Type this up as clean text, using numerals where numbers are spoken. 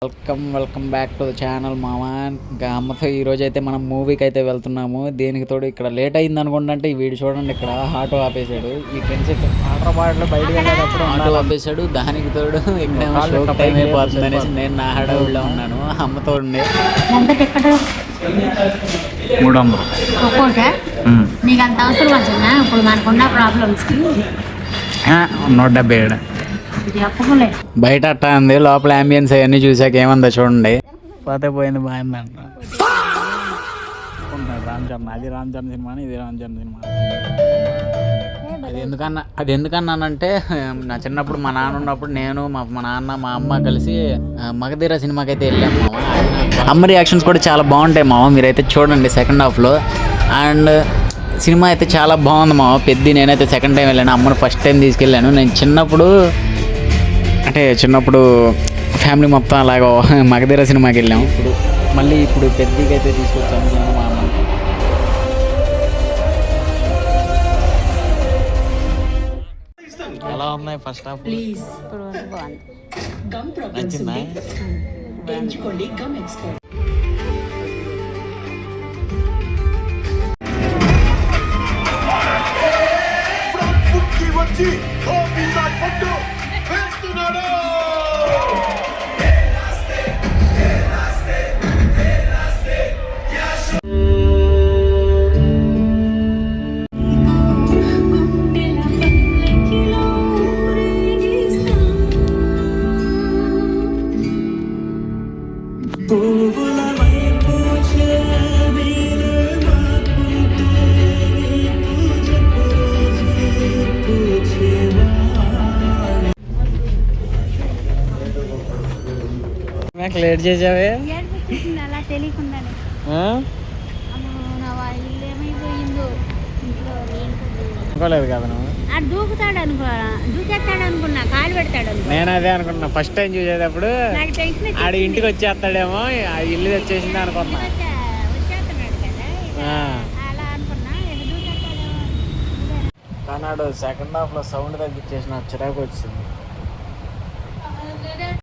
Welcome back to the channel మామా. ఇంకా అమ్మతో ఈరోజు అయితే మనం మూవీకి అయితే వెళ్తున్నాము. దేనికి తోడు ఇక్కడ లేట్ అయింది అనుకుంటే ఈ వీడు చూడండి, ఇక్కడ ఆటో ఆపేశాడు. ఈ ఫ్రెండ్స్ హైదరాబాద్లో బయటకు వెళ్ళేటప్పుడు ఆటో ఆపేశాడు. దానికి తోడు ఇక్కడ షోకి టైం అయిపోతుంది అనేసి నేను నా హడావుడిలో ఉన్నాను. అమ్మతో ఉండే 300 నీకు అంత అవసరం వచ్చిందా? ఇప్పుడు మనకున్న ప్రాబ్లమ్స్కి 170 బయట అట్టా ఉంది. లోపల అంబియన్స్ అవన్నీ చూసాక ఏమందో చూడండి. పోతే పోయింది బాగుందంట. రామ్ చరణ్, అది రామ్ చరణ్ సినిమా, ఇది రామ్ చరణ్ సినిమా. అది ఎందుకన్నానంటే నా చిన్నప్పుడు మా నాన్న ఉన్నప్పుడు నేను మా నాన్న మా అమ్మ కలిసి మగధీర సినిమాకి అయితే వెళ్ళాము మామ. అమ్మ రియాక్షన్స్ కూడా చాలా బాగుంటాయి మామ, మీరైతే చూడండి సెకండ్ హాఫ్లో. అండ్ సినిమా అయితే చాలా బాగుంది మామ. నేనైతే సెకండ్ టైం వెళ్ళాను, అమ్మను ఫస్ట్ టైం తీసుకెళ్ళాను. నేను చిన్నప్పుడు ఫ్యామిలీ మొత్తం అలాగ మగధీర సినిమాకి వెళ్ళాము. ఇప్పుడు పెద్దకి అయితే తీసుకొచ్చాము నేను మా అమ్మ. ఎలా ఉన్నాయి ఫస్ట్ హాఫ్? నచ్చిందా? లేట్ చేసావే అలా తెలియకుండానే. అనుకోలేదు కదా నువ్వు. దూకేస్తాడు అనుకున్నా, కాలు పెడతాడు. నేను అదే అనుకున్నా ఫస్ట్ టైం చూసేటప్పుడు. ఆడ ఇంటికి వచ్చేస్తాడేమో, ఆ ఇల్లు వచ్చేసింది అనుకున్నా. కానీ సెకండ్ హాఫ్ లో సౌండ్ తగ్గించేసిన చిరాకు వచ్చింది.